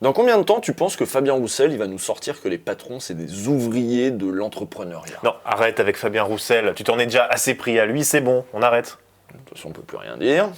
Dans combien de temps tu penses que Fabien Roussel il va nous sortir que les patrons c'est des ouvriers de l'entrepreneuriat? Non, arrête avec Fabien Roussel, tu t'en es déjà assez pris à lui, c'est bon, on arrête. De toute façon on peut plus rien dire.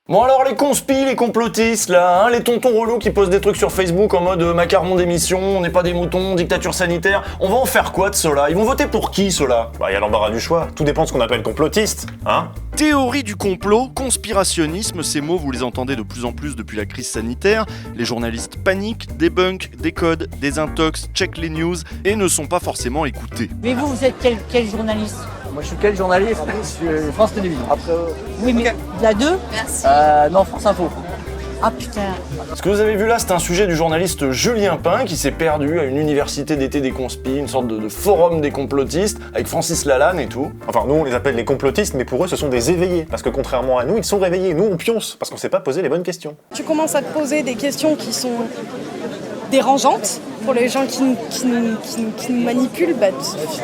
Bon alors les conspis, les complotistes là, les tontons relous qui posent des trucs sur Facebook en mode macaron d'émission, on n'est pas des moutons, dictature sanitaire, on va en faire quoi de ceux-là? Ils vont voter pour qui ceux-là? Bah y a l'embarras du choix, tout dépend de ce qu'on appelle complotiste, hein? Théorie du complot, conspirationnisme, ces mots vous les entendez de plus en plus depuis la crise sanitaire. Les journalistes paniquent, débunkent, décodent, désintoxent, checkent les news et ne sont pas forcément écoutés. Mais vous êtes quel journaliste? Moi je suis quel journaliste? Je suis France Télévisions. Après, Oui, mais la 2? Merci. non, France Info. Ah putain. Ce que vous avez vu là, c'est un sujet du journaliste Julien Pain qui s'est perdu à une université d'été des conspis, une sorte de forum des complotistes, avec Francis Lalanne et tout. Enfin, nous on les appelle les complotistes, mais pour eux ce sont des éveillés, parce que contrairement à nous, ils sont réveillés, nous on pionce, parce qu'on sait pas poser les bonnes questions. Tu commences à te poser des questions qui sont dérangeantes pour les gens qui nous manipulent, bah,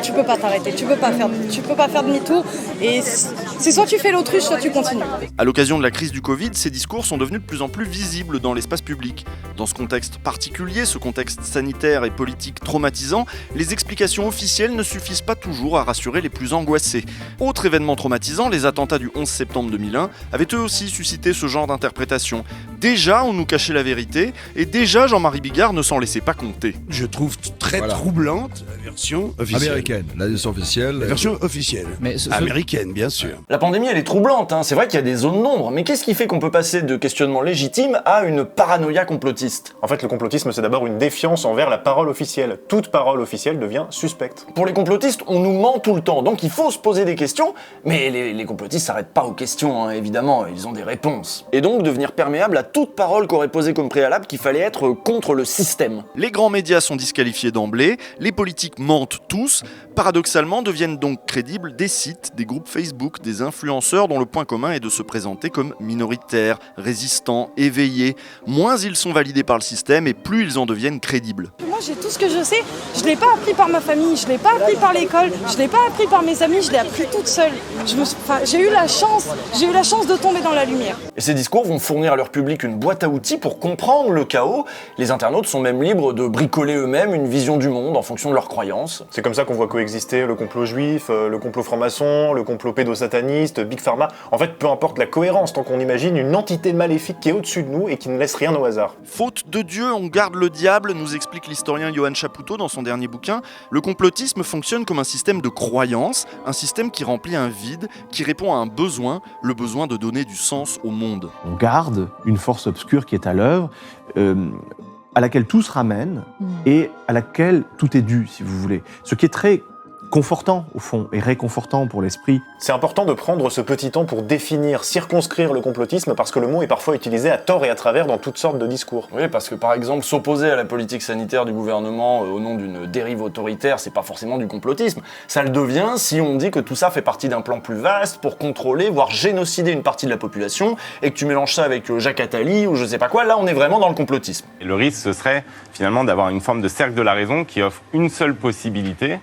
tu peux pas t'arrêter, tu peux pas faire demi-tour et c'est soit tu fais l'autruche, soit tu continues. À l'occasion de la crise du Covid, ces discours sont devenus de plus en plus visibles dans l'espace public. Dans ce contexte particulier, ce contexte sanitaire et politique traumatisant, les explications officielles ne suffisent pas toujours à rassurer les plus angoissés. Autre événement traumatisant, les attentats du 11 septembre 2001 avaient eux aussi suscité ce genre d'interprétation. Déjà, on nous cachait la vérité, et déjà Jean-Marie Bigard ne s'en laissait pas compter. Je trouve très troublante la version officielle. Américaine, la version officielle. La version officielle. Mais américaine, bien sûr. La pandémie elle est troublante, hein. C'est vrai qu'il y a des zones d'ombre, mais qu'est-ce qui fait qu'on peut passer de questionnements légitimes à une paranoïa complotiste? En fait, le complotisme c'est d'abord une défiance envers la parole officielle. Toute parole officielle devient suspecte. Pour les complotistes, on nous ment tout le temps, donc il faut se poser des questions, mais les complotistes s'arrêtent pas aux questions, hein, évidemment, ils ont des réponses. Et donc devenir perméable à toute parole qu'aurait posée comme préalable qu'il fallait être contre le système. Les grands médias sont disqualifiés d'emblée, les politiques mentent tous, paradoxalement deviennent donc crédibles des sites, des groupes Facebook, des influenceurs dont le point commun est de se présenter comme minoritaires, résistants, éveillés. Moins ils sont validés par le système et plus ils en deviennent crédibles. Moi j'ai tout ce que je sais, je l'ai pas appris par ma famille, je l'ai pas appris par l'école, je l'ai pas appris par mes amis, je l'ai appris toute seule. J'ai eu la chance de tomber dans la lumière. Et ces discours vont fournir à leur public une boîte à outils pour comprendre le chaos. Les internautes sont même libres de bricoler eux-mêmes une vision du monde en fonction de leurs croyances. C'est comme ça qu'on voit coexister le complot juif, le complot franc-maçon, le complot pédosataniste, Big Pharma. En fait, peu importe la cohérence, tant qu'on imagine une entité maléfique qui est au-dessus de nous et qui ne laisse rien au hasard. Faute de Dieu, on garde le diable, nous explique l'historien Johann Chapoutot dans son dernier bouquin. Le complotisme fonctionne comme un système de croyance, un système qui remplit un vide, qui répond à un besoin, le besoin de donner du sens au monde. On garde une force obscure qui est à l'œuvre, à laquelle tout se ramène et à laquelle tout est dû, si vous voulez. Ce qui est très confortant, au fond, et réconfortant pour l'esprit. C'est important de prendre ce petit temps pour définir, circonscrire le complotisme, parce que le mot est parfois utilisé à tort et à travers dans toutes sortes de discours. Oui, parce que par exemple, s'opposer à la politique sanitaire du gouvernement au nom d'une dérive autoritaire, c'est pas forcément du complotisme. Ça le devient si on dit que tout ça fait partie d'un plan plus vaste pour contrôler, voire génocider une partie de la population, et que tu mélanges ça avec Jacques Attali ou je sais pas quoi, là on est vraiment dans le complotisme. Et le risque, ce serait finalement d'avoir une forme de cercle de la raison qui offre une seule possibilité,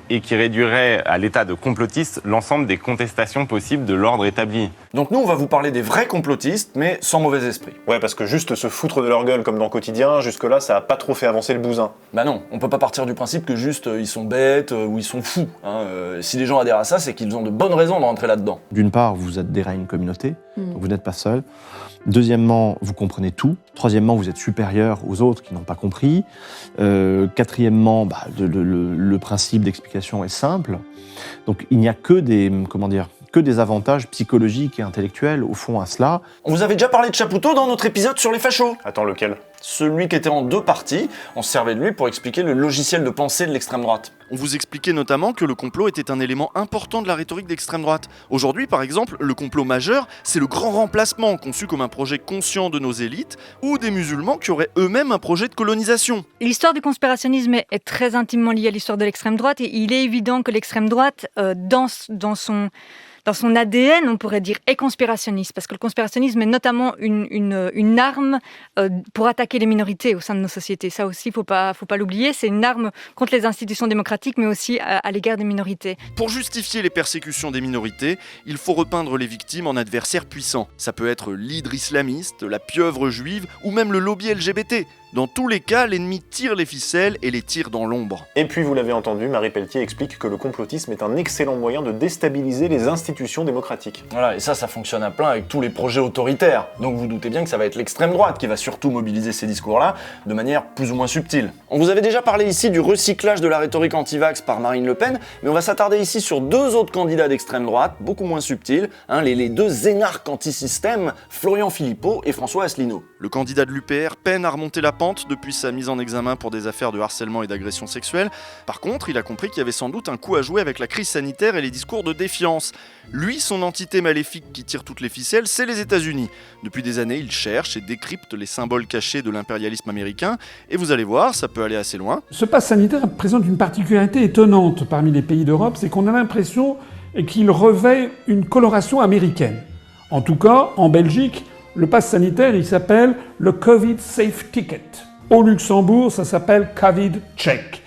et qui réduirait à l'état de complotiste l'ensemble des contestations possibles de l'ordre établi. Donc nous, on va vous parler des vrais complotistes, mais sans mauvais esprit. Ouais, parce que juste se foutre de leur gueule comme dans le quotidien, jusque-là, ça a pas trop fait avancer le bousin. Bah non, on peut pas partir du principe que juste ils sont bêtes ou ils sont fous. Hein. Si les gens adhèrent à ça, c'est qu'ils ont de bonnes raisons de rentrer là-dedans. D'une part, vous adhérez à une communauté, donc vous n'êtes pas seul. Deuxièmement, vous comprenez tout. Troisièmement, vous êtes supérieur aux autres qui n'ont pas compris. Quatrièmement, le principe d'explication est simple. Donc il n'y a que des avantages psychologiques et intellectuels au fond à cela. On vous avait déjà parlé de Chapoutot dans notre épisode sur les fachos. Attends, lequel ? Celui qui était en 2 parties, on se servait de lui pour expliquer le logiciel de pensée de l'extrême droite. On vous expliquait notamment que le complot était un élément important de la rhétorique d'extrême droite. Aujourd'hui, par exemple, le complot majeur, c'est le grand remplacement conçu comme un projet conscient de nos élites ou des musulmans qui auraient eux-mêmes un projet de colonisation. L'histoire du conspirationnisme est très intimement liée à l'histoire de l'extrême droite et il est évident que l'extrême droite, dans son ADN, on pourrait dire, est conspirationniste, parce que le conspirationnisme est notamment une arme pour attaquer attaquer les minorités au sein de nos sociétés. Ça aussi, faut pas l'oublier. C'est une arme contre les institutions démocratiques, mais aussi à l'égard des minorités. Pour justifier les persécutions des minorités, il faut repeindre les victimes en adversaires puissants. Ça peut être l'hydre islamiste, la pieuvre juive ou même le lobby LGBT. Dans tous les cas, l'ennemi tire les ficelles et les tire dans l'ombre. Et puis, vous l'avez entendu, Marie Pelletier explique que le complotisme est un excellent moyen de déstabiliser les institutions démocratiques. Voilà, et ça fonctionne à plein avec tous les projets autoritaires. Donc vous doutez bien que ça va être l'extrême droite qui va surtout mobiliser ces discours-là de manière plus ou moins subtile. On vous avait déjà parlé ici du recyclage de la rhétorique anti-vax par Marine Le Pen, mais on va s'attarder ici sur 2 autres candidats d'extrême droite, beaucoup moins subtils, les 2 énarques anti-système, Florian Philippot et François Asselineau. Le candidat de l'UPR peine à remonter la pente depuis sa mise en examen pour des affaires de harcèlement et d'agression sexuelle. Par contre, il a compris qu'il y avait sans doute un coup à jouer avec la crise sanitaire et les discours de défiance. Lui, son entité maléfique qui tire toutes les ficelles, c'est les États-Unis. Depuis des années, il cherche et décrypte les symboles cachés de l'impérialisme américain. Et vous allez voir, ça peut aller assez loin. Ce pass sanitaire présente une particularité étonnante parmi les pays d'Europe, c'est qu'on a l'impression qu'il revêt une coloration américaine. En tout cas, en Belgique, le pass sanitaire, il s'appelle le Covid Safe Ticket. Au Luxembourg, ça s'appelle Covid Check.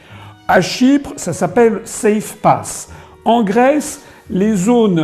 À Chypre, ça s'appelle Safe Pass. En Grèce, les zones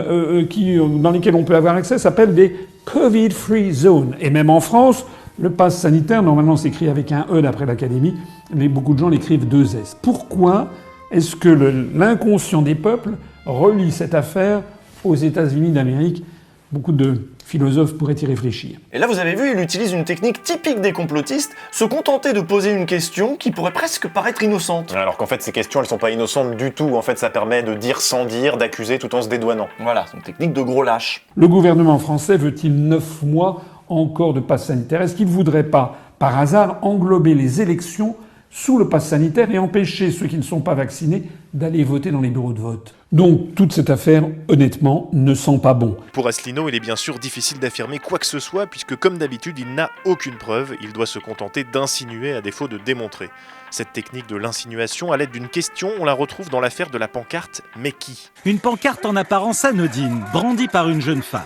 dans lesquelles on peut avoir accès s'appellent des Covid Free Zones. Et même en France, le pass sanitaire, normalement, s'écrit avec un E d'après l'Académie, mais beaucoup de gens l'écrivent 2 S. Pourquoi est-ce que l'inconscient des peuples relie cette affaire aux États-Unis d'Amérique? Beaucoup de philosophes pourraient y réfléchir. Et là, vous avez vu, il utilise une technique typique des complotistes, se contenter de poser une question qui pourrait presque paraître innocente. Alors qu'en fait, ces questions, elles sont pas innocentes du tout. En fait, ça permet de dire sans dire, d'accuser tout en se dédouanant. Voilà, c'est une technique de gros lâche. Le gouvernement français veut-il 9 mois encore de pass sanitaire? Est-ce qu'il ne voudrait pas, par hasard, englober les élections sous le pass sanitaire et empêcher ceux qui ne sont pas vaccinés d'aller voter dans les bureaux de vote? Donc, toute cette affaire, honnêtement, ne sent pas bon. Pour Asselineau, il est bien sûr difficile d'affirmer quoi que ce soit, puisque comme d'habitude, il n'a aucune preuve, il doit se contenter d'insinuer à défaut de démontrer. Cette technique de l'insinuation, à l'aide d'une question, on la retrouve dans l'affaire de la pancarte « Mais qui ?» Une pancarte en apparence anodine, brandie par une jeune femme.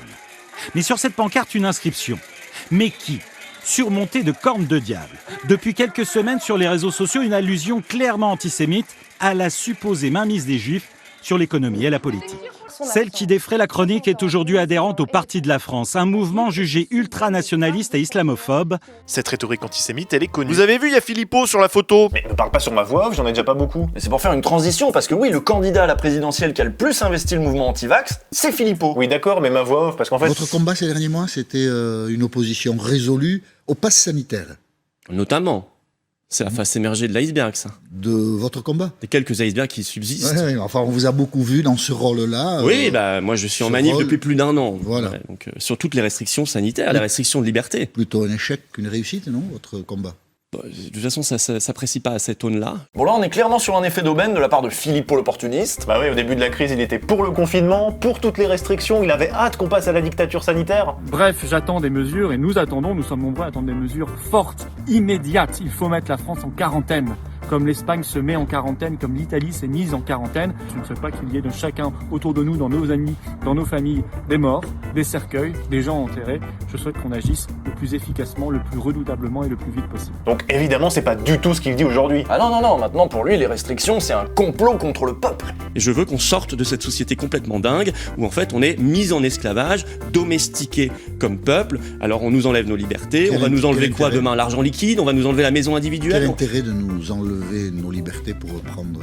Mais sur cette pancarte, une inscription. « Mais qui ?» surmontée de cornes de diable. Depuis quelques semaines, sur les réseaux sociaux, une allusion clairement antisémite à la supposée mainmise des Juifs sur l'économie et la politique. Celle qui défraie la chronique est aujourd'hui adhérente au Parti de la France, un mouvement jugé ultranationaliste et islamophobe. Cette rhétorique antisémite, elle est connue. Vous avez vu, il y a Philippot sur la photo. Mais ne parle pas sur ma voix off, j'en ai déjà pas beaucoup. Mais c'est pour faire une transition, parce que oui, le candidat à la présidentielle qui a le plus investi le mouvement anti-vax, c'est Philippot. Oui d'accord, mais ma voix off, parce qu'en fait... Votre combat ces derniers mois, c'était une opposition résolue au pass sanitaire. Notamment. C'est la face émergée de l'iceberg, ça. De votre combat? Des quelques icebergs qui subsistent. Ouais, enfin, on vous a beaucoup vu dans ce rôle-là. Oui, moi je suis en manif depuis plus d'1 an. Voilà. Ouais, donc, sur toutes les restrictions sanitaires, les restrictions de liberté. Plutôt un échec qu'une réussite, non, votre combat? De toute façon, ça s'apprécie pas à cette aune-là. Bon là, on est clairement sur un effet d'aubaine de la part de Philippot l'opportuniste. Bah oui, au début de la crise, il était pour le confinement, pour toutes les restrictions, il avait hâte qu'on passe à la dictature sanitaire. Bref, j'attends des mesures et nous sommes nombreux à attendre des mesures fortes, immédiates. Il faut mettre la France en quarantaine. Comme l'Espagne se met en quarantaine, comme l'Italie s'est mise en quarantaine. Je ne souhaite pas qu'il y ait de chacun autour de nous, dans nos amis, dans nos familles, des morts, des cercueils, des gens enterrés. Je souhaite qu'on agisse le plus efficacement, le plus redoutablement et le plus vite possible. Donc évidemment, c'est pas du tout ce qu'il dit aujourd'hui. Ah non, maintenant pour lui, les restrictions, c'est un complot contre le peuple. Et je veux qu'on sorte de cette société complètement dingue, où en fait on est mis en esclavage, domestiqué comme peuple. Alors on nous enlève nos libertés, on va nous enlever quoi demain? L'argent liquide, on va nous enlever la maison individuelle. Quel intérêt de nous enlever nos libertés pour reprendre...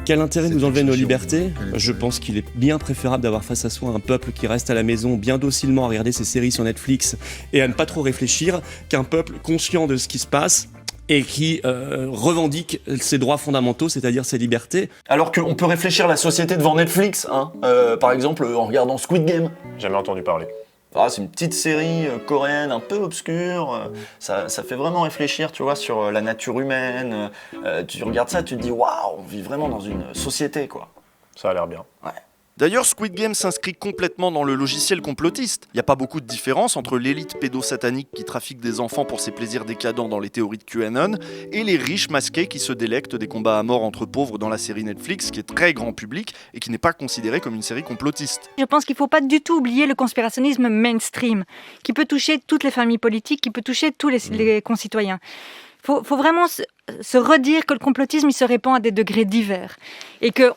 Quel intérêt de nous enlever nos libertés? Je pense qu'il est bien préférable d'avoir face à soi un peuple qui reste à la maison bien docilement à regarder ses séries sur Netflix et à ne pas trop réfléchir, qu'un peuple conscient de ce qui se passe et qui revendique ses droits fondamentaux, c'est-à-dire ses libertés. Alors qu'on peut réfléchir la société devant Netflix, par exemple en regardant Squid Game. Jamais entendu parler. Ah, c'est une petite série coréenne un peu obscure, ça fait vraiment réfléchir, tu vois, sur la nature humaine. Tu regardes ça, tu te dis waouh, on vit vraiment dans une société, quoi. Ça a l'air bien. Ouais. D'ailleurs, Squid Game s'inscrit complètement dans le logiciel complotiste. Il n'y a pas beaucoup de différence entre l'élite pédosatanique qui trafique des enfants pour ses plaisirs décadents dans les théories de QAnon et les riches masqués qui se délectent des combats à mort entre pauvres dans la série Netflix qui est très grand public et qui n'est pas considérée comme une série complotiste. Je pense qu'il ne faut pas du tout oublier le conspirationnisme mainstream, qui peut toucher toutes les familles politiques, qui peut toucher tous les concitoyens. Il faut vraiment se redire que le complotisme il se répand à des degrés divers et que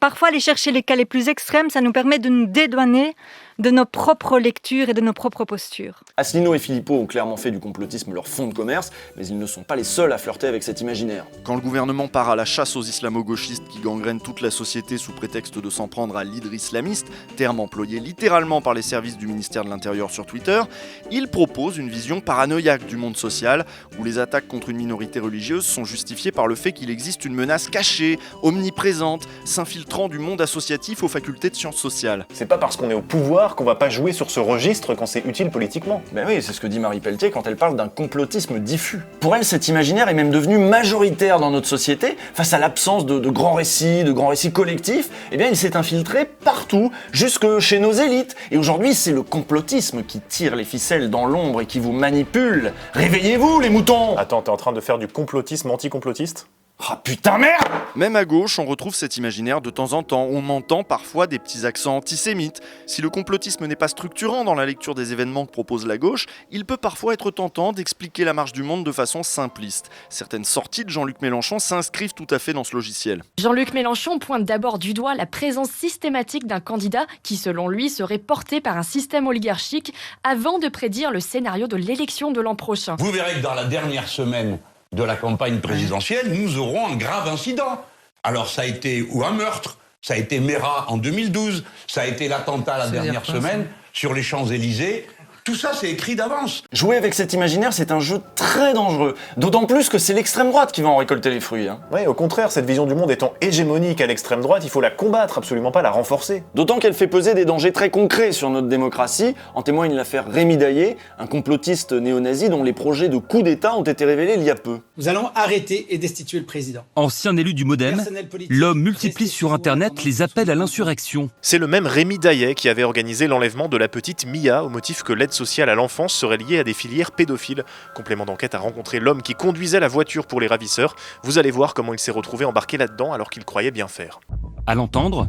parfois aller chercher les cas les plus extrêmes, ça nous permet de nous dédouaner de nos propres lectures et de nos propres postures. Asselineau et Philippot ont clairement fait du complotisme leur fonds de commerce, mais ils ne sont pas les seuls à flirter avec cet imaginaire. Quand le gouvernement part à la chasse aux islamo-gauchistes qui gangrènent toute la société sous prétexte de s'en prendre à l'hydre islamiste, terme employé littéralement par les services du ministère de l'Intérieur sur Twitter, il propose une vision paranoïaque du monde social, où les attaques contre une minorité religieuse sont justifiées par le fait qu'il existe une menace cachée, omniprésente, s'infiltrant du monde associatif aux facultés de sciences sociales. C'est pas parce qu'on est au pouvoir qu'on va pas jouer sur ce registre quand c'est utile politiquement. Ben oui, c'est ce que dit Marie Pelletier quand elle parle d'un complotisme diffus. Pour elle, cet imaginaire est même devenu majoritaire dans notre société. Face à l'absence de grands récits collectifs, eh bien il s'est infiltré partout, jusque chez nos élites. Et aujourd'hui, c'est le complotisme qui tire les ficelles dans l'ombre et qui vous manipule. Réveillez-vous, les moutons! Attends, t'es en train de faire du complotisme anti-complotiste ? Ah putain merde! Même à gauche, on retrouve cet imaginaire de temps en temps. On entend parfois des petits accents antisémites. Si le complotisme n'est pas structurant dans la lecture des événements que propose la gauche, il peut parfois être tentant d'expliquer la marche du monde de façon simpliste. Certaines sorties de Jean-Luc Mélenchon s'inscrivent tout à fait dans ce logiciel. Jean-Luc Mélenchon pointe d'abord du doigt la présence systématique d'un candidat qui, selon lui, serait porté par un système oligarchique avant de prédire le scénario de l'élection de l'an prochain. Vous verrez que dans la dernière semaine de la campagne présidentielle, nous aurons un grave incident. Alors ça a été ou un meurtre, ça a été Mera en 2012, ça a été l'attentat la dernière semaine sur les Champs-Élysées. Tout ça, c'est écrit d'avance. Jouer avec cet imaginaire, c'est un jeu très dangereux. D'autant plus que c'est l'extrême droite qui va en récolter les fruits. Ouais, au contraire, cette vision du monde étant hégémonique à l'extrême droite, il faut la combattre, absolument pas la renforcer. D'autant qu'elle fait peser des dangers très concrets sur notre démocratie. En témoigne l'affaire Rémi Daillé, un complotiste néo-nazi dont les projets de coup d'État ont été révélés il y a peu. Nous allons arrêter et destituer le président. Ancien élu du Modem, l'homme multiplie sur Internet les appels à l'insurrection. C'est le même Rémi Daillé qui avait organisé l'enlèvement de la petite Mia au motif que l'aide sociale à l'enfance serait liée à des filières pédophiles. Complément d'enquête a rencontré l'homme qui conduisait la voiture pour les ravisseurs. Vous allez voir comment il s'est retrouvé embarqué là-dedans alors qu'il croyait bien faire. À l'entendre,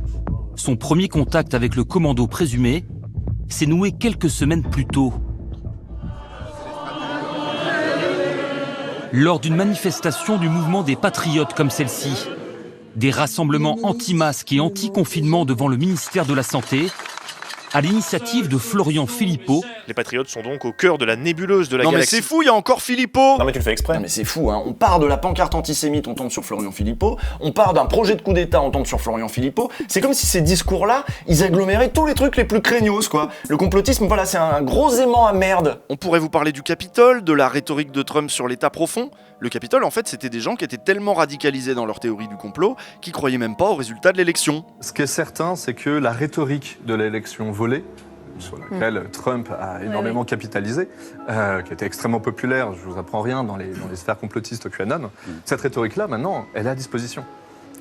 son premier contact avec le commando présumé s'est noué quelques semaines plus tôt. Lors d'une manifestation du mouvement des Patriotes comme celle-ci, des rassemblements anti-masques et anti-confinement devant le ministère de la Santé, à l'initiative de Florian Philippot. Les Patriotes sont donc au cœur de la nébuleuse de la galaxie. galaxie. Non mais c'est fou, il y a encore Philippot! Non mais tu le fais exprès. Non mais c'est fou, hein. On part de la pancarte antisémite, on tombe sur Florian Philippot. On part d'un projet de coup d'État, on tombe sur Florian Philippot. C'est comme si ces discours-là, ils aggloméraient tous les trucs les plus craignos, quoi. Le complotisme, voilà, c'est un gros aimant à merde. On pourrait vous parler du Capitole, de la rhétorique de Trump sur l'État profond. Le Capitole, en fait, c'était des gens qui étaient tellement radicalisés dans leur théorie du complot qu'ils croyaient même pas au résultat de l'élection. Ce qui est certain, c'est que la rhétorique de l'élection volée, sur laquelle Trump a énormément capitalisé, qui était extrêmement populaire, je vous apprends rien, dans les sphères complotistes au QAnon, cette rhétorique-là, maintenant, elle est à disposition.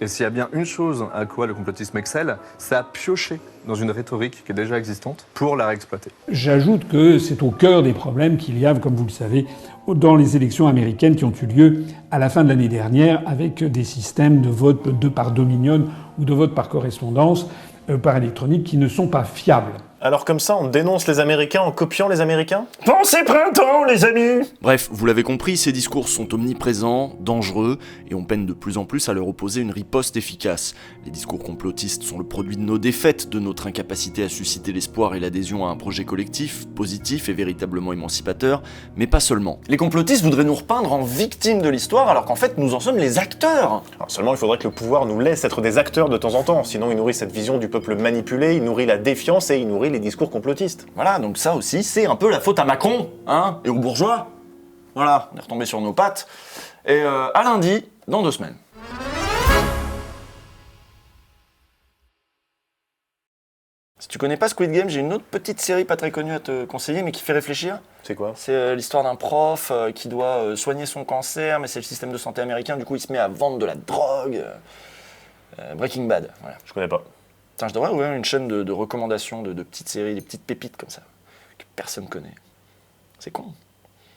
Et s'il y a bien une chose à quoi le complotisme excelle, c'est à piocher dans une rhétorique qui est déjà existante pour la réexploiter. J'ajoute que c'est au cœur des problèmes qu'il y a, comme vous le savez, dans les élections américaines qui ont eu lieu à la fin de l'année dernière avec des systèmes de vote par Dominion ou de vote par correspondance, par électronique, qui ne sont pas fiables. Alors comme ça, on dénonce les Américains en copiant les Américains ? Pensez printemps, les amis ! Bref, vous l'avez compris, ces discours sont omniprésents, dangereux, et on peine de plus en plus à leur opposer une riposte efficace. Les discours complotistes sont le produit de nos défaites, de notre incapacité à susciter l'espoir et l'adhésion à un projet collectif, positif et véritablement émancipateur, mais pas seulement. Les complotistes voudraient nous repeindre en victimes de l'histoire, alors qu'en fait, nous en sommes les acteurs. Alors seulement, il faudrait que le pouvoir nous laisse être des acteurs de temps en temps, sinon il nourrit cette vision du peuple manipulé, il nourrit la défiance et il nourrit les discours complotistes. Voilà, donc ça aussi, c'est un peu la faute à Macron, hein, et aux bourgeois. Voilà, on est retombé sur nos pattes. Et à lundi, dans 2 semaines. Si tu connais pas Squid Game, j'ai une autre petite série pas très connue à te conseiller, mais qui fait réfléchir. C'est quoi ? C'est l'histoire d'un prof qui doit soigner son cancer, mais c'est le système de santé américain, du coup il se met à vendre de la drogue. Breaking Bad, voilà. Je connais pas. Putain, je devrais ouvrir une chaîne de recommandations de petites séries, des petites pépites comme ça, que personne connaît. C'est con.